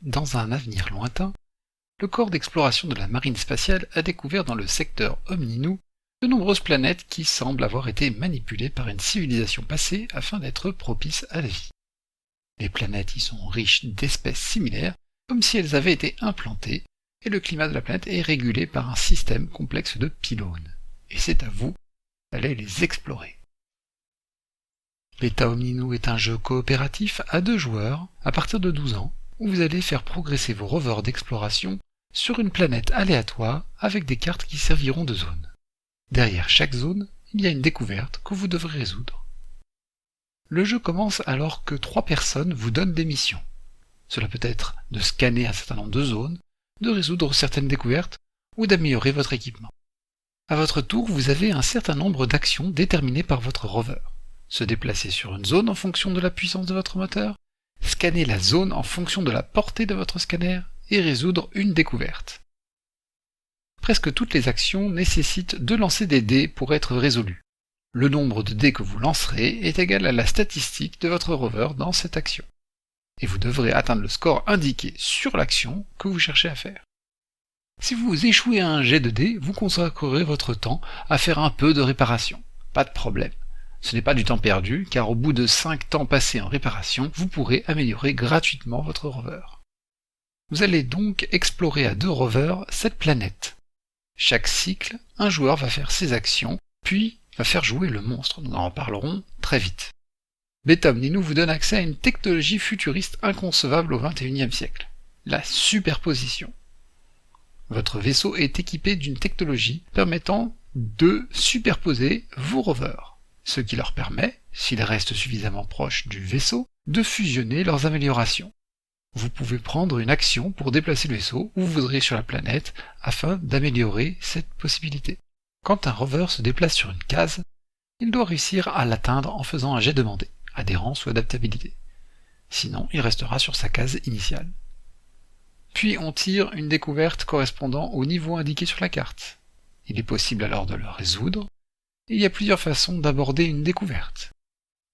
Dans un avenir lointain, le corps d'exploration de la marine spatiale a découvert dans le secteur Omninu de nombreuses planètes qui semblent avoir été manipulées par une civilisation passée afin d'être propices à la vie. Les planètes y sont riches d'espèces similaires, comme si elles avaient été implantées, et le climat de la planète est régulé par un système complexe de pylônes. Et c'est à vous d'aller les explorer. Beta Omninu est un jeu coopératif à 2 joueurs à partir de 12 ans, où vous allez faire progresser vos rovers d'exploration sur une planète aléatoire avec des cartes qui serviront de zone. Derrière chaque zone, il y a une découverte que vous devrez résoudre. Le jeu commence alors que 3 personnes vous donnent des missions. Cela peut être de scanner un certain nombre de zones, de résoudre certaines découvertes ou d'améliorer votre équipement. À votre tour, vous avez un certain nombre d'actions déterminées par votre rover. Se déplacer sur une zone en fonction de la puissance de votre moteur, scanner la zone en fonction de la portée de votre scanner et résoudre une découverte. Presque toutes les actions nécessitent de lancer des dés pour être résolues. Le nombre de dés que vous lancerez est égal à la statistique de votre rover dans cette action. Et vous devrez atteindre le score indiqué sur l'action que vous cherchez à faire. Si vous échouez à un jet de dés, vous consacrerez votre temps à faire un peu de réparation. Pas de problème. Ce n'est pas du temps perdu, car au bout de 5 temps passés en réparation, vous pourrez améliorer gratuitement votre rover. Vous allez donc explorer à 2 rovers cette planète. Chaque cycle, un joueur va faire ses actions, puis va faire jouer le monstre. Nous en reparlerons très vite. Beta Omninu vous donne accès à une technologie futuriste inconcevable au XXIe siècle, la superposition. Votre vaisseau est équipé d'une technologie permettant de superposer vos rovers, ce qui leur permet, s'ils restent suffisamment proches du vaisseau, de fusionner leurs améliorations. Vous pouvez prendre une action pour déplacer le vaisseau où vous voudrez sur la planète afin d'améliorer cette possibilité. Quand un rover se déplace sur une case, il doit réussir à l'atteindre en faisant un jet demandé, adhérence ou adaptabilité. Sinon, il restera sur sa case initiale. Puis on tire une découverte correspondant au niveau indiqué sur la carte. Il est possible alors de le résoudre, et il y a plusieurs façons d'aborder une découverte.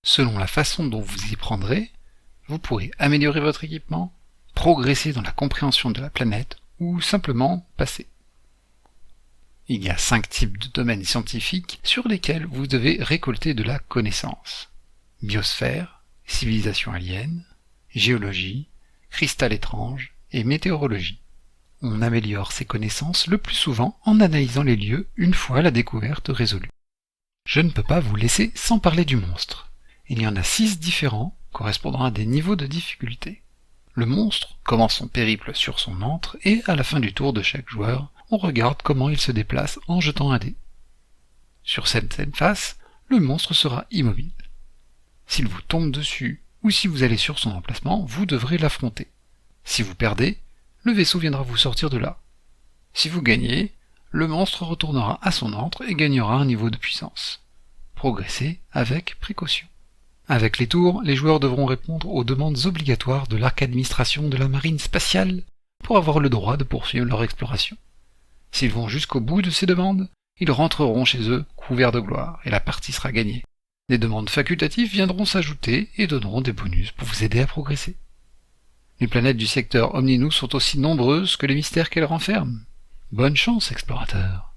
Selon la façon dont vous y prendrez, vous pourrez améliorer votre équipement, progresser dans la compréhension de la planète, ou simplement passer. Il y a 5 types de domaines scientifiques sur lesquels vous devez récolter de la connaissance. Biosphère, civilisation alien, géologie, cristal étrange et météorologie. On améliore ses connaissances le plus souvent en analysant les lieux une fois la découverte résolue. Je ne peux pas vous laisser sans parler du monstre. Il y en a 6 différents correspondant à des niveaux de difficulté. Le monstre commence son périple sur son antre et à la fin du tour de chaque joueur, on regarde comment il se déplace en jetant un dé. Sur certaines faces, le monstre sera immobile. S'il vous tombe dessus ou si vous allez sur son emplacement, vous devrez l'affronter. Si vous perdez, le vaisseau viendra vous sortir de là. Si vous gagnez, le monstre retournera à son antre et gagnera un niveau de puissance. Progressez avec précaution. Avec les tours, les joueurs devront répondre aux demandes obligatoires de l'arc administration de la marine spatiale pour avoir le droit de poursuivre leur exploration. S'ils vont jusqu'au bout de ces demandes, ils rentreront chez eux couverts de gloire et la partie sera gagnée. Des demandes facultatives viendront s'ajouter et donneront des bonus pour vous aider à progresser. Les planètes du secteur Omninu sont aussi nombreuses que les mystères qu'elles renferment. Bonne chance, explorateurs!